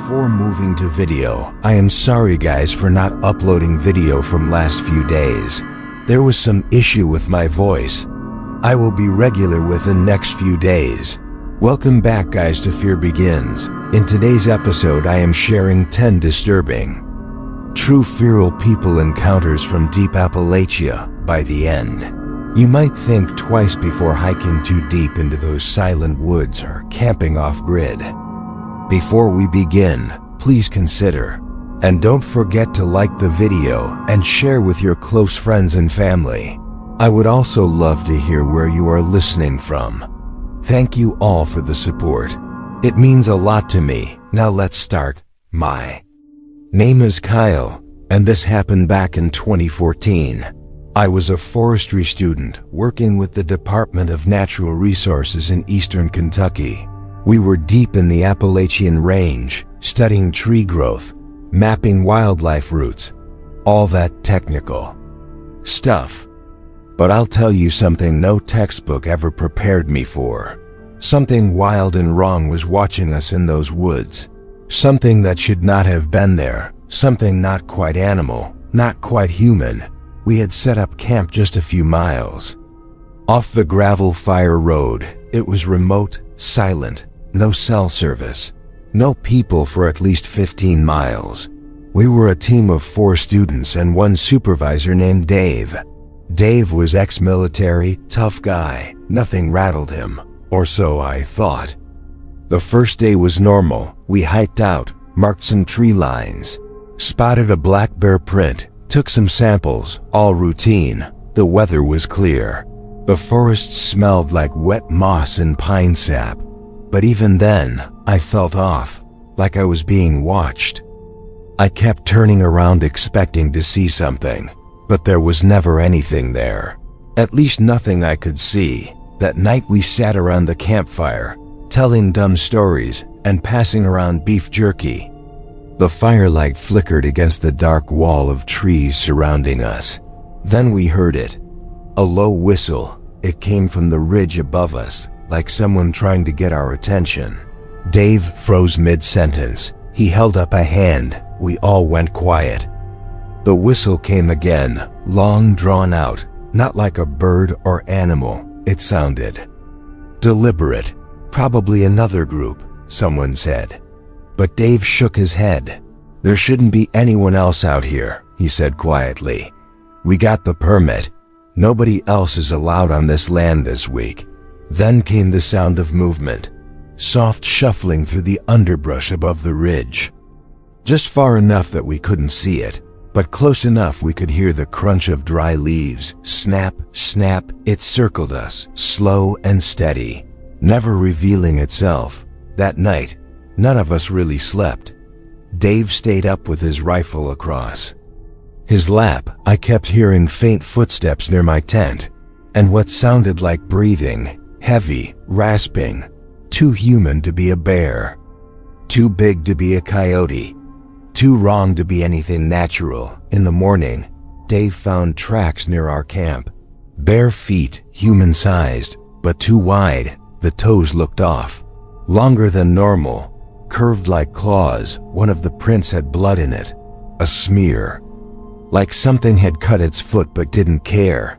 Before moving to video, I am sorry guys for not uploading video from last few days. There was some issue with my voice. I will be regular within next few days. Welcome back guys to Fear Begins. In today's episode I am sharing 10 disturbing, true feral people encounters from deep Appalachia. By the end, you might think twice before hiking too deep into those silent woods or camping off-grid. Before we begin, please consider, and don't forget to like the video and share with your close friends and family. I would also love to hear where you are listening from. Thank you all for the support. It means a lot to me. Now let's start. My name is Kyle, and this happened back in 2014. I was a forestry student working with the Department of Natural Resources in eastern Kentucky. We were deep in the Appalachian range, studying tree growth, mapping wildlife routes, all that technical stuff. But I'll tell you something no textbook ever prepared me for. Something wild and wrong was watching us in those woods. Something that should not have been there. Something not quite animal, not quite human. We had set up camp just a few miles off the gravel fire road. It was remote, silent, no cell service, no people for at least 15 miles. We were a team of 4 students and one supervisor named Dave. Dave was ex-military, tough guy. Nothing rattled him, or so I thought. The first day was normal. We hiked out, marked some tree lines, spotted a black bear print, took some samples, all routine. The weather was clear. The forest smelled like wet moss and pine sap. But even then, I felt off, like I was being watched. I kept turning around expecting to see something, but there was never anything there. At least nothing I could see. That night we sat around the campfire, telling dumb stories and passing around beef jerky. The firelight flickered against the dark wall of trees surrounding us. Then we heard it. A low whistle. It came from the ridge above us, like someone trying to get our attention. Dave froze mid-sentence. He held up a hand. We all went quiet. The whistle came again, long drawn out, not like a bird or animal. It sounded deliberate. Probably another group, someone said. But Dave shook his head. There shouldn't be anyone else out here, he said quietly. We got the permit. Nobody else is allowed on this land this week. Then came the sound of movement. Soft shuffling through the underbrush above the ridge. Just far enough that we couldn't see it, but close enough we could hear the crunch of dry leaves. Snap, snap. It circled us, slow and steady, never revealing itself. That night, none of us really slept. Dave stayed up with his rifle across his lap. I kept hearing faint footsteps near my tent, and what sounded like breathing, heavy, rasping. Too human to be a bear. Too big to be a coyote. Too wrong to be anything natural. In the morning, Dave found tracks near our camp. Bare feet, human-sized, but too wide. The toes looked off. Longer than normal, curved like claws. One of the prints had blood in it. A smear. Like something had cut its foot but didn't care.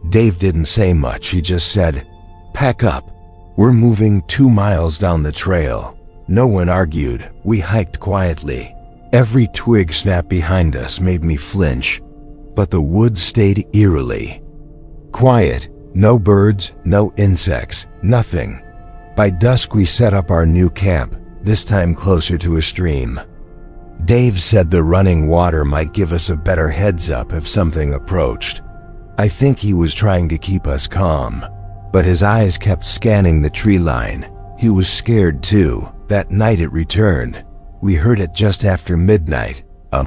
Dave didn't say much. He just said, "Pack up. We're moving 2 miles down the trail." No one argued. We hiked quietly. Every twig snap behind us made me flinch, but the woods stayed eerily quiet. No birds, no insects, nothing. By dusk we set up our new camp, this time closer to a stream. Dave said the running water might give us a better heads up if something approached. I think he was trying to keep us calm, but his eyes kept scanning the tree line. He was scared too. That night it returned. We heard it just after midnight. A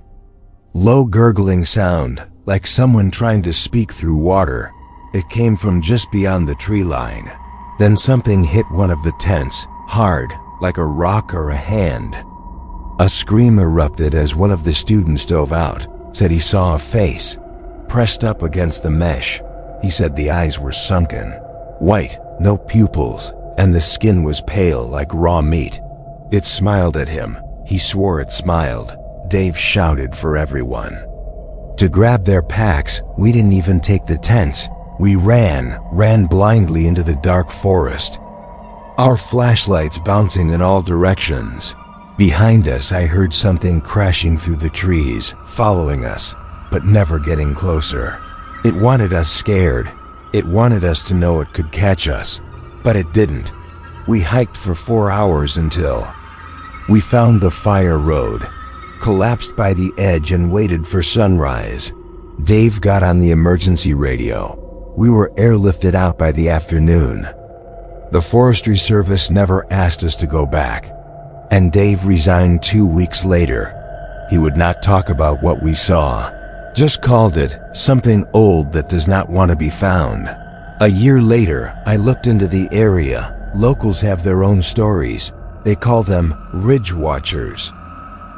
low gurgling sound, like someone trying to speak through water. It came from just beyond the tree line. Then something hit one of the tents, hard, like a rock or a hand. A scream erupted as one of the students dove out, said he saw a face pressed up against the mesh. He said the eyes were sunken, white, no pupils, and the skin was pale like raw meat. It smiled at him. He swore it smiled. Dave shouted for everyone to grab their packs. We didn't even take the tents. We ran blindly into the dark forest, our flashlights bouncing in all directions. Behind us, I heard something crashing through the trees, following us, but never getting closer. It wanted us scared. It wanted us to know it could catch us, but it didn't. We hiked for 4 hours until we found the fire road, collapsed by the edge, and waited for sunrise. Dave got on the emergency radio. We were airlifted out by the afternoon. The Forestry Service never asked us to go back, and Dave resigned 2 weeks later. He would not talk about what we saw, just called it something old that does not want to be found. A year later, I looked into the area. Locals have their own stories. They call them Ridge Watchers.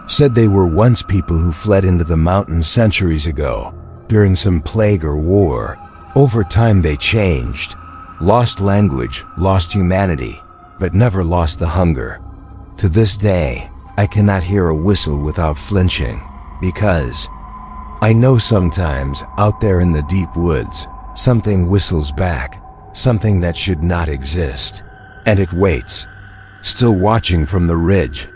Said they were once people who fled into the mountains centuries ago, during some plague or war. Over time they changed, lost language, lost humanity, but never lost the hunger. To this day, I cannot hear a whistle without flinching, because I know sometimes out there in the deep woods, something whistles back, something that should not exist, and it waits, still watching from the ridge.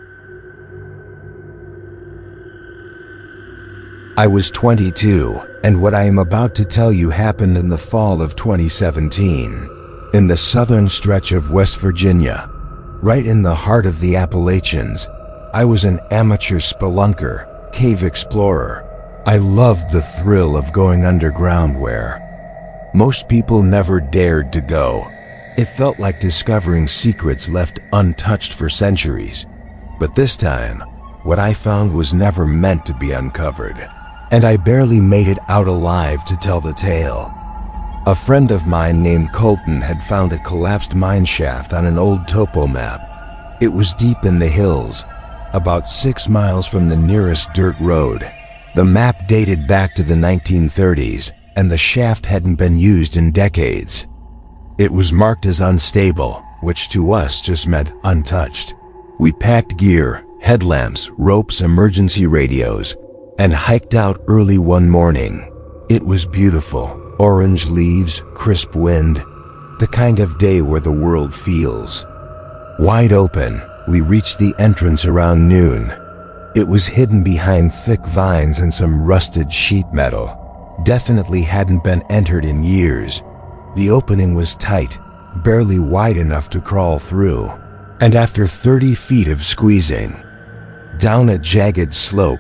I was 22, and what I am about to tell you happened in the fall of 2017, in the southern stretch of West Virginia, right in the heart of the Appalachians. I was an amateur spelunker, cave explorer. I loved the thrill of going underground where most people never dared to go. It felt like discovering secrets left untouched for centuries. But this time, what I found was never meant to be uncovered, and I barely made it out alive to tell the tale. A friend of mine named Colton had found a collapsed mine shaft on an old topo map. It was deep in the hills, about 6 miles from the nearest dirt road. The map dated back to the 1930s, and the shaft hadn't been used in decades. It was marked as unstable, which to us just meant untouched. We packed gear, headlamps, ropes, emergency radios, and hiked out early one morning. It was beautiful. Orange leaves, crisp wind, the kind of day where the world feels wide open. We reached the entrance around noon. It was hidden behind thick vines and some rusted sheet metal. Definitely hadn't been entered in years. The opening was tight, barely wide enough to crawl through. And after 30 feet of squeezing down a jagged slope,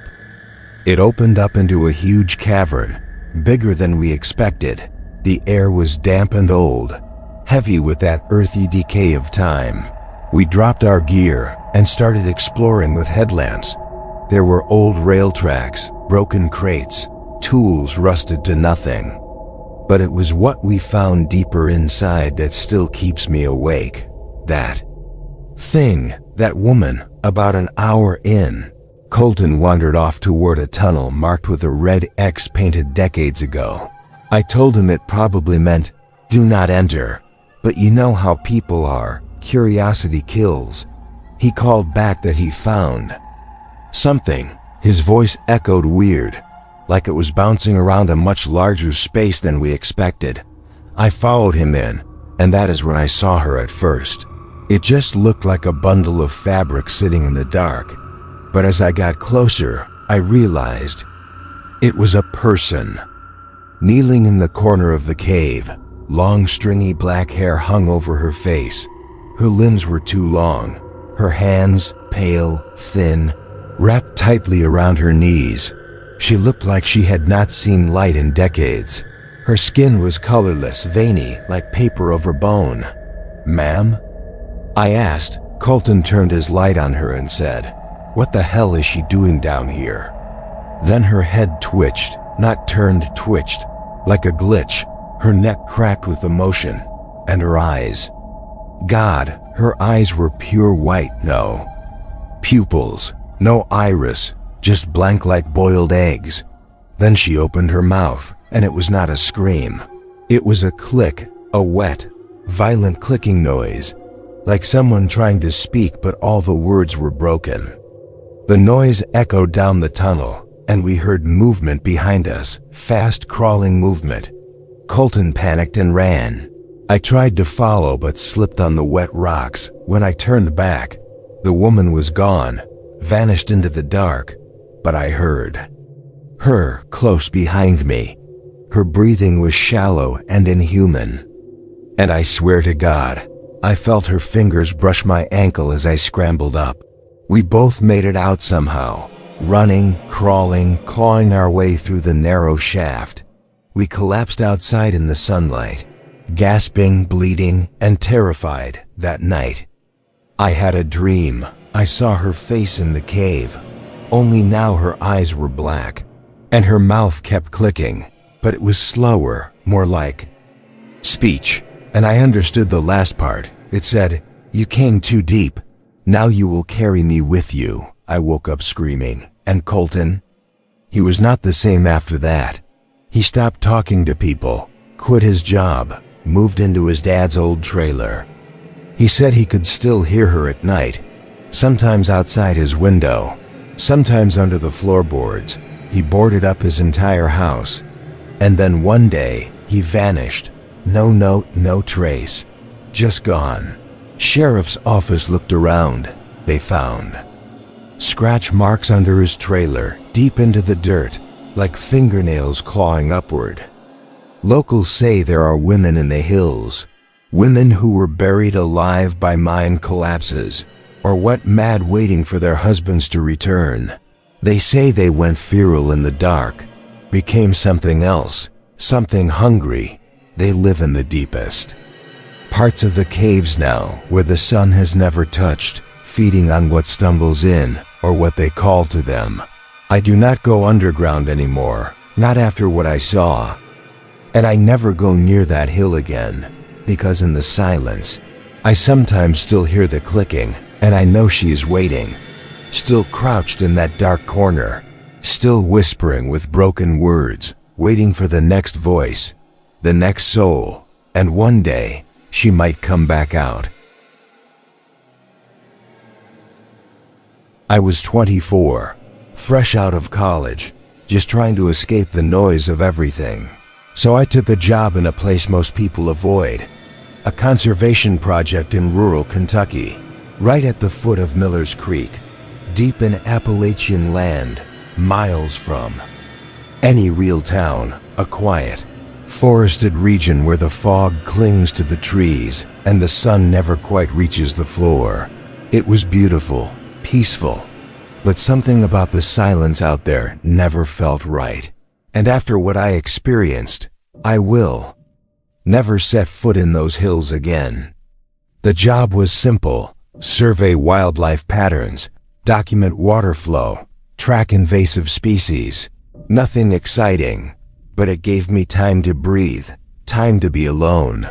it opened up into a huge cavern, bigger than we expected. The air was damp and old, heavy with that earthy decay of time. We dropped our gear and started exploring with headlamps. There were old rail tracks, broken crates, tools rusted to nothing. But it was what we found deeper inside that still keeps me awake. That thing, that woman, about an hour in. Colton wandered off toward a tunnel marked with a red X painted decades ago. I told him it probably meant, "Do not enter." But you know how people are, curiosity kills. He called back that he found something. His voice echoed weird, like it was bouncing around a much larger space than we expected. I followed him in, and that is when I saw her at first. It just looked like a bundle of fabric sitting in the dark. But as I got closer, I realized it was a person. Kneeling in the corner of the cave, long stringy black hair hung over her face. Her limbs were too long, her hands, pale, thin, wrapped tightly around her knees. She looked like she had not seen light in decades. Her skin was colorless, veiny, like paper over bone. "Ma'am?" I asked. Colton turned his light on her and said, "What the hell is she doing down here?" Then her head twitched, not turned, twitched, like a glitch. Her neck cracked with emotion, and her eyes. God, her eyes were pure white, no pupils, no iris, just blank like boiled eggs. Then she opened her mouth, and it was not a scream. It was a click, a wet, violent clicking noise, like someone trying to speak but all the words were broken. The noise echoed down the tunnel, and we heard movement behind us, fast crawling movement. Colton panicked and ran. I tried to follow but slipped on the wet rocks. When I turned back, the woman was gone, vanished into the dark, but I heard her close behind me. Her breathing was shallow and inhuman. And I swear to God, I felt her fingers brush my ankle as I scrambled up. We both made it out somehow, running, crawling, clawing our way through the narrow shaft. We collapsed outside in the sunlight, gasping, bleeding, and terrified that night. I had a dream. I saw her face in the cave, only now her eyes were black, and her mouth kept clicking, but it was slower, more like speech, and I understood the last part. It said, "You came too deep. Now you will carry me with you." I woke up screaming. And Colton? He was not the same after that. He stopped talking to people, quit his job, moved into his dad's old trailer. He said he could still hear her at night, sometimes outside his window, sometimes under the floorboards. He boarded up his entire house. And then one day, he vanished. No note, no trace. Just gone. Sheriff's office looked around. They found scratch marks under his trailer, deep into the dirt, like fingernails clawing upward. Locals say there are women in the hills, women who were buried alive by mine collapses, or went mad waiting for their husbands to return. They say they went feral in the dark, became something else, something hungry. They live in the deepest parts of the caves now, where the sun has never touched, feeding on what stumbles in, or what they call to them. I do not go underground anymore, not after what I saw. And I never go near that hill again, because in the silence, I sometimes still hear the clicking, and I know she is waiting, still crouched in that dark corner, still whispering with broken words, waiting for the next voice, the next soul, and one day, she might come back out. I was 24, fresh out of college, just trying to escape the noise of everything. So I took a job in a place most people avoid, a conservation project in rural Kentucky, right at the foot of Miller's Creek, deep in Appalachian land, miles from any real town, a quiet, forested region where the fog clings to the trees and the sun never quite reaches the floor. It was beautiful, peaceful, but something about the silence out there never felt right. And after what I experienced, I will never set foot in those hills again. The job was simple: survey wildlife patterns, document water flow, track invasive species. Nothing exciting, but it gave me time to breathe, time to be alone.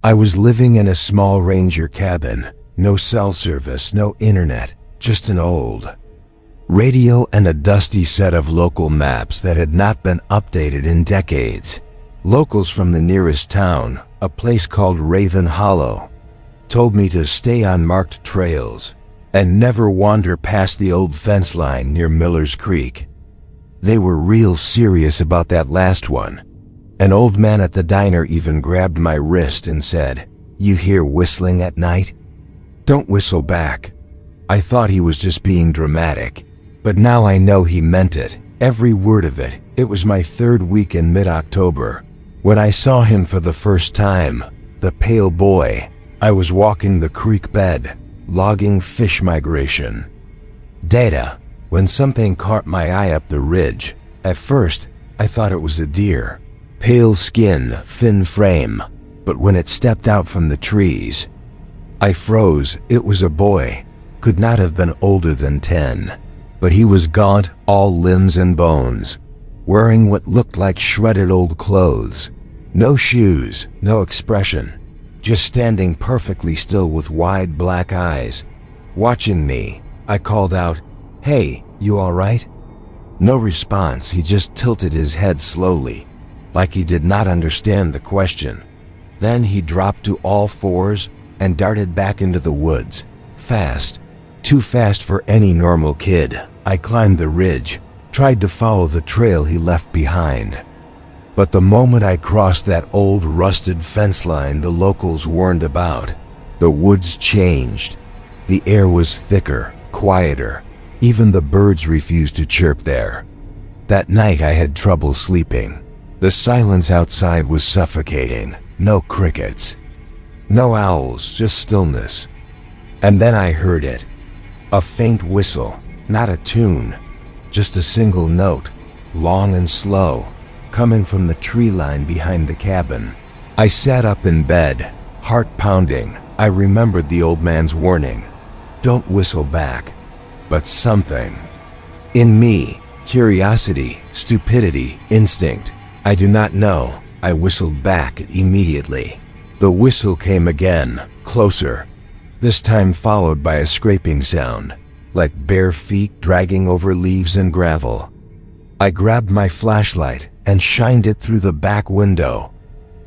I was living in a small ranger cabin, no cell service, no internet, just an old radio and a dusty set of local maps that had not been updated in decades. Locals from the nearest town, a place called Raven Hollow, told me to stay on marked trails and never wander past the old fence line near Miller's Creek. They were real serious about that last one. An old man at the diner even grabbed my wrist and said, "You hear whistling at night? Don't whistle back." I thought he was just being dramatic, but now I know he meant it, every word of it. It was my third week in mid-October when I saw him for the first time, the pale boy. I was walking the creek bed, logging fish migration data, when something caught my eye up the ridge. At first, I thought it was a deer. Pale skin, thin frame, but when it stepped out from the trees, I froze. It was a boy, could not have been older than 10, but he was gaunt, all limbs and bones, wearing what looked like shredded old clothes. No shoes, no expression, just standing perfectly still with wide black eyes, watching me. I called out, "Hey, you all right?" No response. He just tilted his head slowly, like he did not understand the question. Then he dropped to all fours and darted back into the woods, fast, too fast for any normal kid. I climbed the ridge, tried to follow the trail he left behind. But the moment I crossed that old rusted fence line the locals warned about, the woods changed. The air was thicker, quieter. Even the birds refused to chirp there. That night I had trouble sleeping. The silence outside was suffocating. No crickets. No owls, just stillness. And then I heard it. A faint whistle, not a tune, just a single note, long and slow, coming from the tree line behind the cabin. I sat up in bed, heart pounding. I remembered the old man's warning. Don't whistle back. But something in me, curiosity, stupidity, instinct, I do not know, I whistled back immediately. The whistle came again, closer, this time followed by a scraping sound, like bare feet dragging over leaves and gravel. I grabbed my flashlight and shined it through the back window,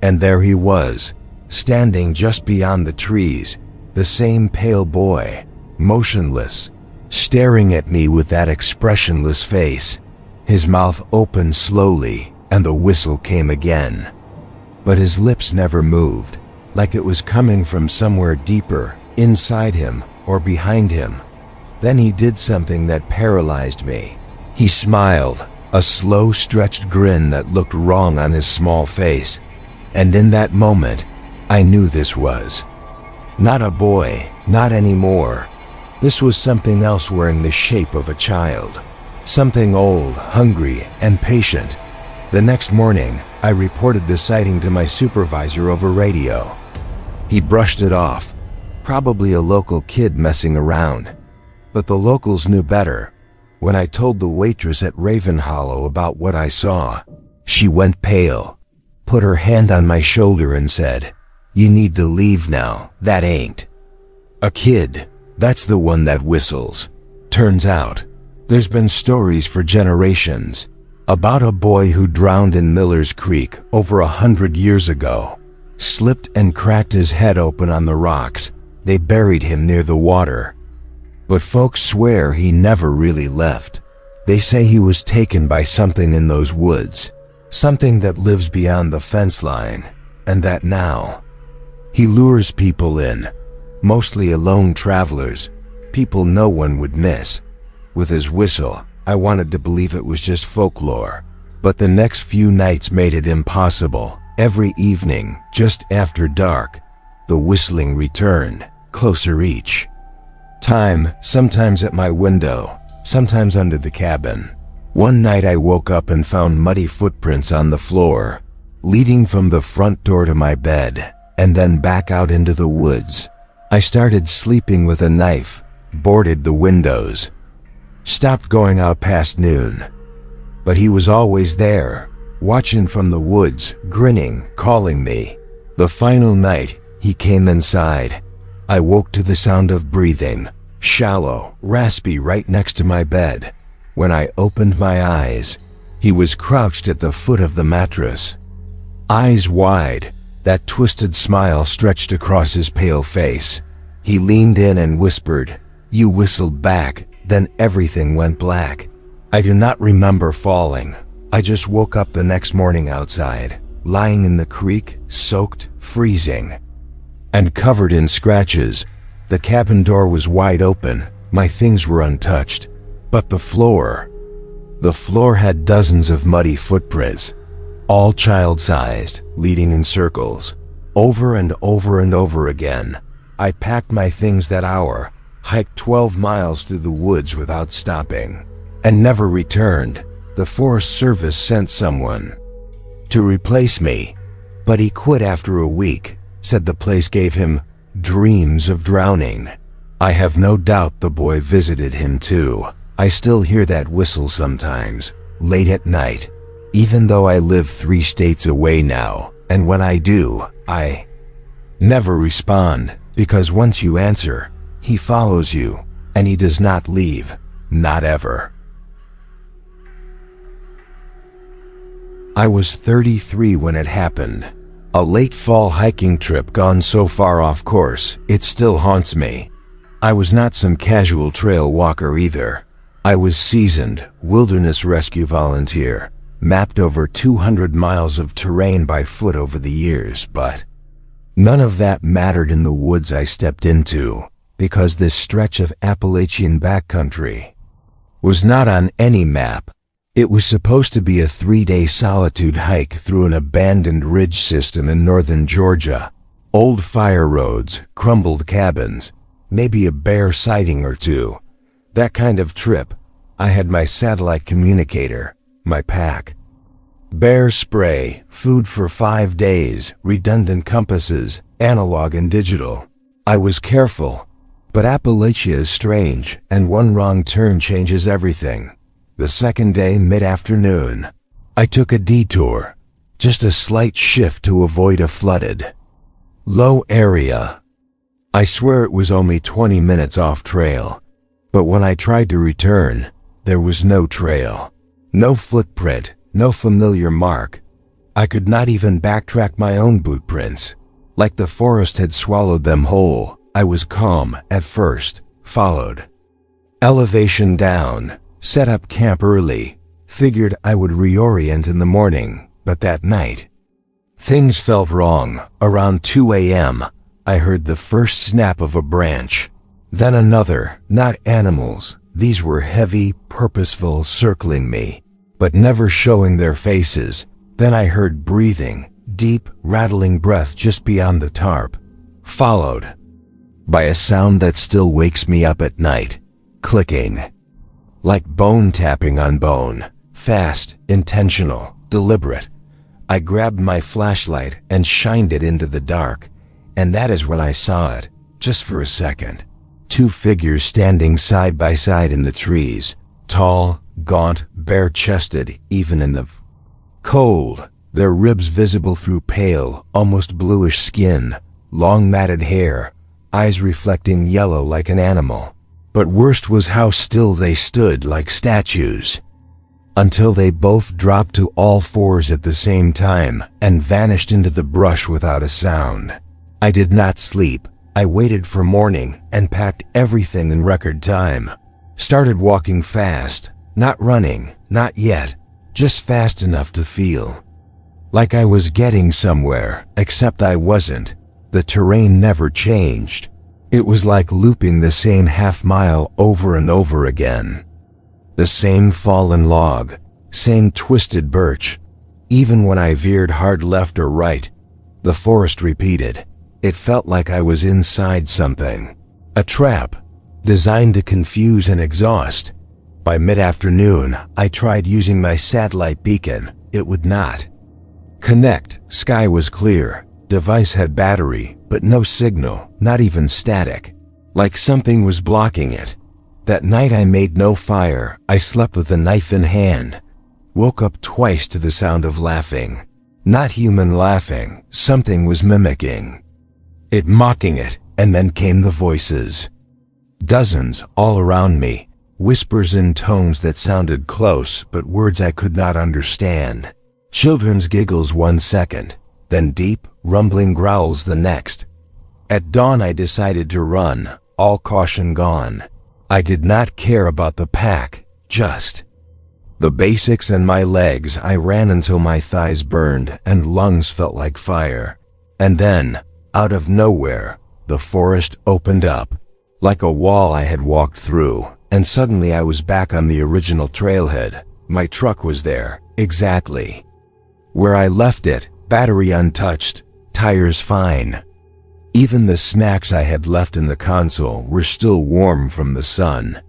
and there he was, standing just beyond the trees, the same pale boy, motionless, staring at me with that expressionless face. His mouth opened slowly, and the whistle came again. But his lips never moved, like it was coming from somewhere deeper, inside him or behind him. Then he did something that paralyzed me. He smiled, a slow, stretched grin that looked wrong on his small face. And in that moment, I knew this was not a boy, not anymore. This was something else wearing the shape of a child. Something old, hungry, and patient. The next morning, I reported the sighting to my supervisor over radio. He brushed it off. Probably a local kid messing around. But the locals knew better. When I told the waitress at Raven Hollow about what I saw, she went pale, put her hand on my shoulder and said, "You need to leave now, that ain't a kid. That's the one that whistles." Turns out, there's been stories for generations about a boy who drowned in Miller's Creek over 100 years ago. Slipped and cracked his head open on the rocks. They buried him near the water. But folks swear he never really left. They say he was taken by something in those woods, something that lives beyond the fence line, and that now he lures people in, mostly alone travelers, people no one would miss. With his whistle, I wanted to believe it was just folklore, but the next few nights made it impossible. Every evening, just after dark, the whistling returned, closer each time, sometimes at my window, sometimes under the cabin. One night I woke up and found muddy footprints on the floor, leading from the front door to my bed, and then back out into the woods. I started sleeping with a knife, boarded the windows, stopped going out past noon. But he was always there, watching from the woods, grinning, calling me. The final night, he came inside. I woke to the sound of breathing, shallow, raspy, right next to my bed. When I opened my eyes, he was crouched at the foot of the mattress. Eyes wide, that twisted smile stretched across his pale face. He leaned in and whispered, "You whistled back." Then everything went black. I do not remember falling. I just woke up the next morning outside, lying in the creek, soaked, freezing, and covered in scratches. The cabin door was wide open. My things were untouched. But the floor had dozens of muddy footprints, all child-sized, leading in circles, over and over and over again. I packed my things that hour, hiked 12 miles through the woods without stopping, and never returned. The Forest Service sent someone to replace me, but he quit after a week, said the place gave him dreams of drowning. I have no doubt the boy visited him too. I still hear that whistle sometimes, late at night, even though I live 3 states away now, and when I do, I never respond, because once you answer, he follows you, and he does not leave, not ever. I was 33 when it happened. A late fall hiking trip gone so far off course, it still haunts me. I was not some casual trail walker either. I was seasoned wilderness rescue volunteer, mapped over 200 miles of terrain by foot over the years, but none of that mattered in the woods I stepped into, because this stretch of Appalachian backcountry was not on any map. It was supposed to be a 3-day solitude hike through an abandoned ridge system in northern Georgia. Old fire roads, crumbled cabins, maybe a bear sighting or two. That kind of trip. I had my satellite communicator, my pack, bear spray, food for 5 days, redundant compasses, analog and digital. I was careful, but Appalachia is strange, and one wrong turn changes everything. The second day, mid-afternoon, I took a detour, just a slight shift to avoid a flooded, low area. I swear it was only 20 minutes off trail, but when I tried to return, there was no trail, no footprint, no familiar mark. I could not even backtrack my own boot prints, like the forest had swallowed them whole. I was calm at first, followed elevation down, set up camp early, figured I would reorient in the morning, but that night, things felt wrong. Around 2 a.m., I heard the first snap of a branch, then another, not animals. These were heavy, purposeful, circling me, but never showing their faces. Then I heard breathing, deep, rattling breath just beyond the tarp, followed by a sound that still wakes me up at night, clicking, like bone tapping on bone, fast, intentional, deliberate. I grabbed my flashlight and shined it into the dark, and that is when I saw it, just for a second. 2 figures standing side by side in the trees, tall, gaunt, bare-chested, even in the cold, their ribs visible through pale, almost bluish skin, long matted hair, eyes reflecting yellow like an animal. But worst was how still they stood, like statues, until they both dropped to all fours at the same time and vanished into the brush without a sound. I did not sleep. I waited for morning and packed everything in record time. Started walking fast, not running, not yet, just fast enough to feel like I was getting somewhere, except I wasn't. The terrain never changed. It was like looping the same half-mile over and over again. The same fallen log, same twisted birch. Even when I veered hard left or right, the forest repeated. It felt like I was inside something. A trap, designed to confuse and exhaust. By mid-afternoon, I tried using my satellite beacon. It would not connect. Sky was clear. Device had battery, but no signal, not even static. Like something was blocking it. That night I made no fire. I slept with a knife in hand. Woke up twice to the sound of laughing. Not human laughing. Something was mimicking it, mocking it, and then came the voices. Dozens all around me. Whispers in tones that sounded close, but words I could not understand. Children's giggles 1 second, then deep, rumbling growls the next. At dawn I decided to run, all caution gone. I did not care about the pack, just the basics and my legs. I ran until my thighs burned and lungs felt like fire. And then, out of nowhere, the forest opened up, like a wall I had walked through, and suddenly I was back on the original trailhead. My truck was there, exactly where I left it, battery untouched, tires fine. Even the snacks I had left in the console were still warm from the sun.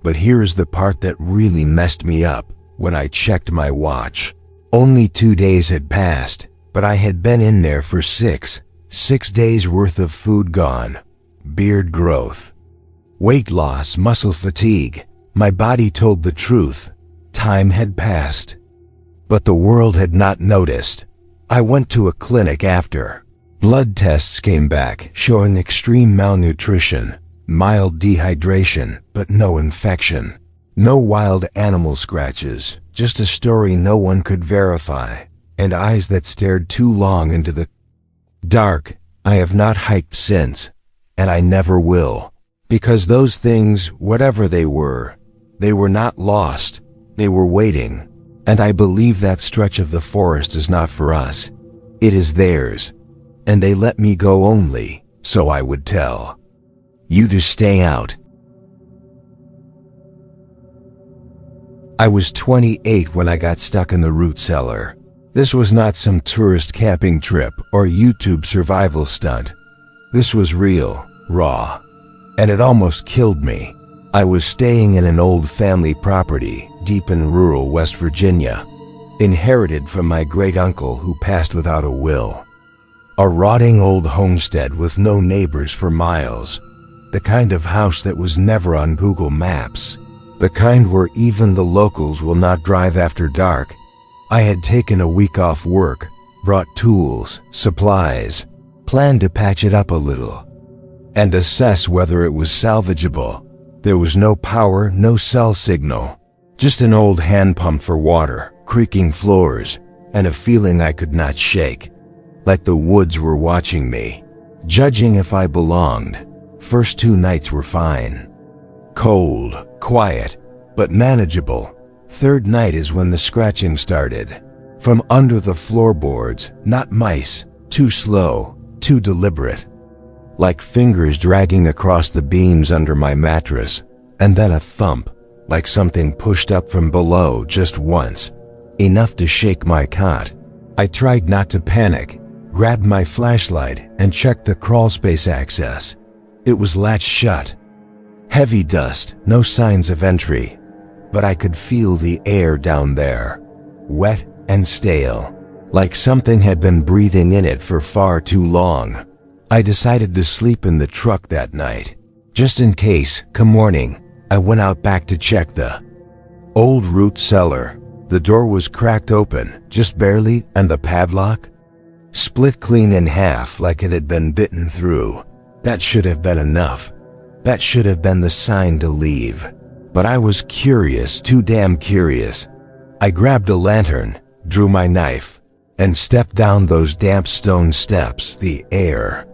But here's the part that really messed me up. When I checked my watch, only 2 days had passed, but I had been in there for 6 days worth of food gone. Beard growth, weight loss, muscle fatigue. My body told the truth. Time had passed. But the world had not noticed. I went to a clinic after. Blood tests came back showing extreme malnutrition, mild dehydration, but no infection. No wild animal scratches, just a story no one could verify, and eyes that stared too long into the dark. I have not hiked since, and I never will, because those things, whatever they were, They were not lost. They were waiting. And I believe that stretch of the forest is not for us. It is theirs. And they let me go only, so I would tell you to stay out. I was 28 when I got stuck in the root cellar. This was not some tourist camping trip or YouTube survival stunt. This was real, raw, and it almost killed me. I was staying in an old family property deep in rural West Virginia, inherited from my great-uncle who passed without a will. A rotting old homestead with no neighbors for miles. The kind of house that was never on Google Maps. The kind where even the locals will not drive after dark. I had taken a week off work, brought tools, supplies, planned to patch it up a little, and assess whether it was salvageable. There was no power, no cell signal, just an old hand pump for water, creaking floors, and a feeling I could not shake, like the woods were watching me, judging if I belonged. First 2 nights were fine. Cold, quiet, but manageable. Third night is when the scratching started. From under the floorboards, not mice, too slow, too deliberate. Like fingers dragging across the beams under my mattress, and then a thump, like something pushed up from below just once, enough to shake my cot. I tried not to panic, grabbed my flashlight, and checked the crawlspace access. It was latched shut. Heavy dust, no signs of entry, but I could feel the air down there, wet and stale, like something had been breathing in it for far too long. I decided to sleep in the truck that night. Just in case, come morning, I went out back to check the old root cellar. The door was cracked open, just barely, and the padlock split clean in half like it had been bitten through. That should have been enough. That should have been the sign to leave. But I was curious, too damn curious. I grabbed a lantern, drew my knife, and stepped down those damp stone steps. The air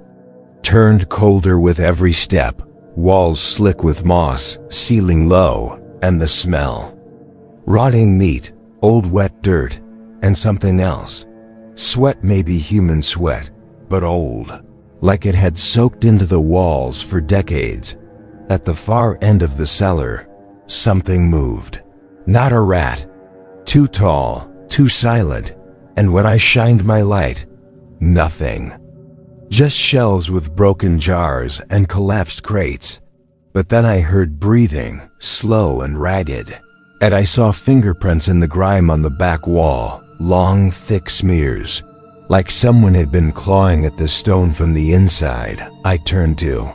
turned colder with every step, walls slick with moss, ceiling low, and the smell. Rotting meat, old wet dirt, and something else. Sweat, maybe human sweat, but old. Like it had soaked into the walls for decades. At the far end of the cellar, something moved. Not a rat. Too tall, too silent, and when I shined my light, nothing. Just shelves with broken jars and collapsed crates. But then I heard breathing, slow and ragged, and I saw fingerprints in the grime on the back wall, long, thick smears, like someone had been clawing at the stone from the inside. I turned to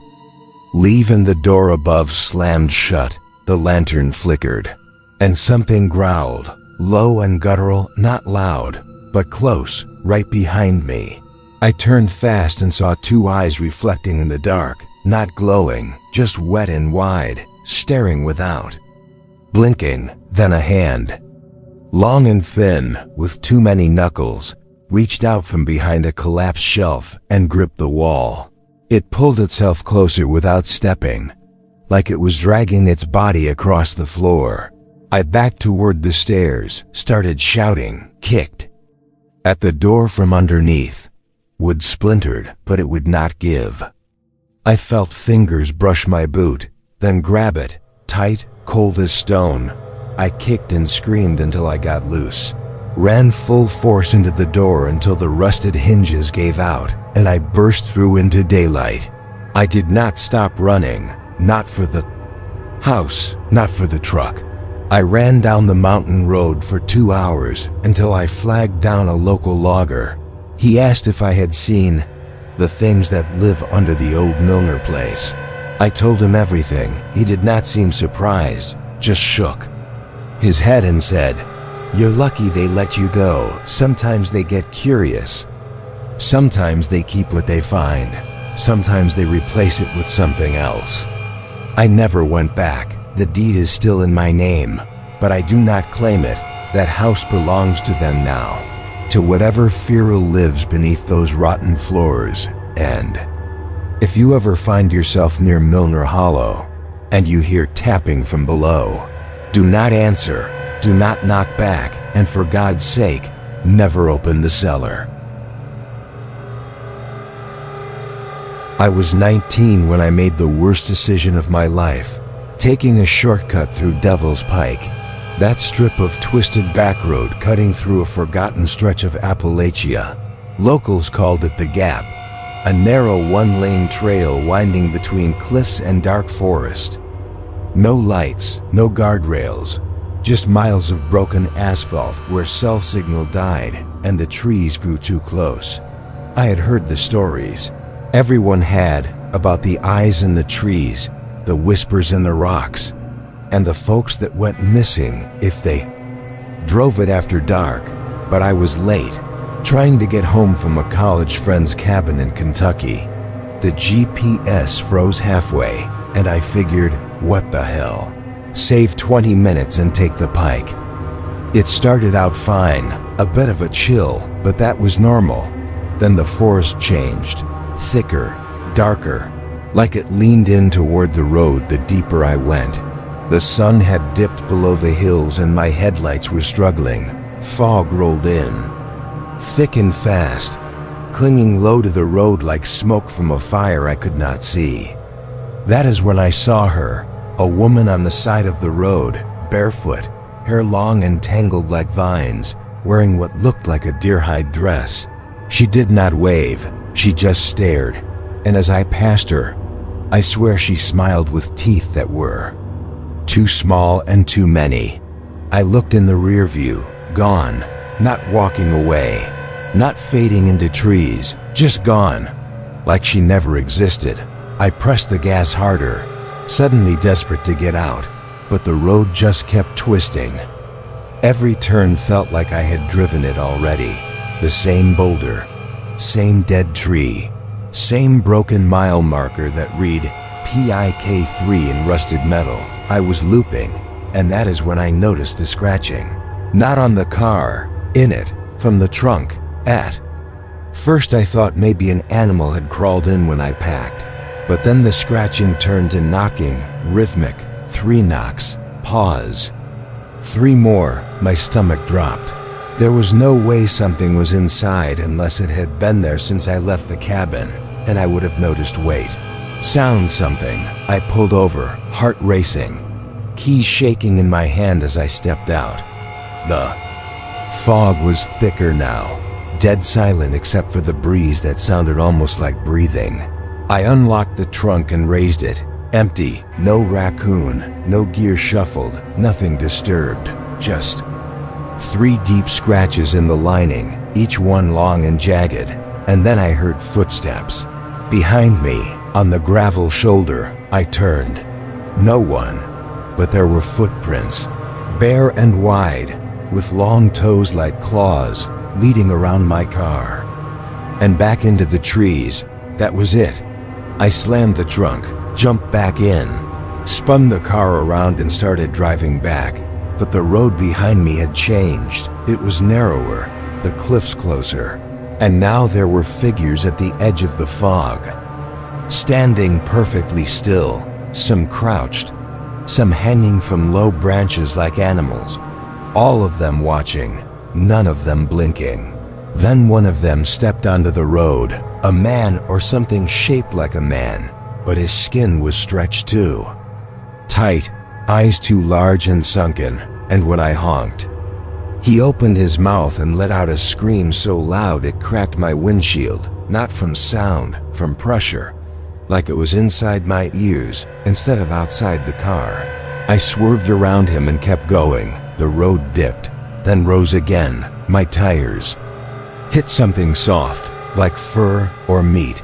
leave and the door above slammed shut. The lantern flickered, and something growled, low and guttural, not loud, but close, right behind me. I turned fast and saw 2 eyes reflecting in the dark, not glowing, just wet and wide, staring without. Blinking, then a hand, long and thin, with too many knuckles, reached out from behind a collapsed shelf and gripped the wall. It pulled itself closer without stepping, like it was dragging its body across the floor. I backed toward the stairs, started shouting, kicked at the door from underneath. Wood splintered, but it would not give. I felt fingers brush my boot, then grab it, tight, cold as stone. I kicked and screamed until I got loose. Ran full force into the door until the rusted hinges gave out, and I burst through into daylight. I did not stop running, not for the house, not for the truck. I ran down the mountain road for 2 hours until I flagged down a local logger. He asked if I had seen the things that live under the old Milner place. I told him everything. He did not seem surprised, just shook his head and said, "You're lucky they let you go. Sometimes they get curious. Sometimes they keep what they find. Sometimes they replace it with something else." I never went back. The deed is still in my name, but I do not claim it. That house belongs to them now, to whatever feral lives beneath those rotten floors. And if you ever find yourself near Milner Hollow and you hear tapping from below, Do not answer, do not knock back, and for God's sake, never open the cellar. I was 19 when I made the worst decision of my life, taking a shortcut through Devil's Pike, that strip of twisted back road cutting through a forgotten stretch of Appalachia. Locals called it the Gap, a narrow one-lane trail winding between cliffs and dark forest. No lights, no guardrails, just miles of broken asphalt where cell signal died and the trees grew too close. I had heard the stories everyone had about the eyes in the trees, the whispers in the rocks, and the folks that went missing if they drove it after dark. But I was late, trying to get home from a college friend's cabin in Kentucky. The GPS froze halfway, and I figured, what the hell? Save 20 minutes and take the pike. It started out fine, a bit of a chill, but that was normal. Then the forest changed, thicker, darker, like it leaned in toward the road the deeper I went. The sun had dipped below the hills and my headlights were struggling. Fog rolled in, thick and fast, clinging low to the road like smoke from a fire I could not see. That is when I saw her, a woman on the side of the road, barefoot, hair long and tangled like vines, wearing what looked like a deer-hide dress. She did not wave, she just stared, and as I passed her, I swear she smiled with teeth that were too small and too many. I looked in the rear view, gone, not walking away, not fading into trees, just gone, like she never existed. I pressed the gas harder, suddenly desperate to get out, but the road just kept twisting. Every turn felt like I had driven it already. The same boulder, same dead tree, same broken mile marker that read PIK3 in rusted metal. I was looping, and that is when I noticed the scratching. Not on the car, in it, from the trunk, at. First I thought maybe an animal had crawled in when I packed, but then the scratching turned to knocking, rhythmic, 3 knocks, pause. 3 more, my stomach dropped. There was no way something was inside unless it had been there since I left the cabin, and I would have noticed weight. Sound something. I pulled over, heart racing, keys shaking in my hand as I stepped out. The fog was thicker now, dead silent except for the breeze that sounded almost like breathing. I unlocked the trunk and raised it. Empty, no raccoon, no gear shuffled, nothing disturbed, just 3 deep scratches in the lining, each one long and jagged, and then I heard footsteps. Behind me, on the gravel shoulder, I turned. No one, but there were footprints, bare and wide, with long toes like claws, leading around my car. And back into the trees, that was it. I slammed the trunk, jumped back in, spun the car around and started driving back. But the road behind me had changed. It was narrower, the cliffs closer, and now there were figures at the edge of the fog, standing perfectly still, some crouched, some hanging from low branches like animals, all of them watching, none of them blinking. Then one of them stepped onto the road, a man or something shaped like a man, but his skin was stretched too. Tight, eyes too large and sunken, and when I honked, he opened his mouth and let out a scream so loud it cracked my windshield, not from sound, from pressure, like it was inside my ears instead of outside the car. I swerved around him and kept going. The road dipped, then rose again. My tires hit something soft, like fur or meat,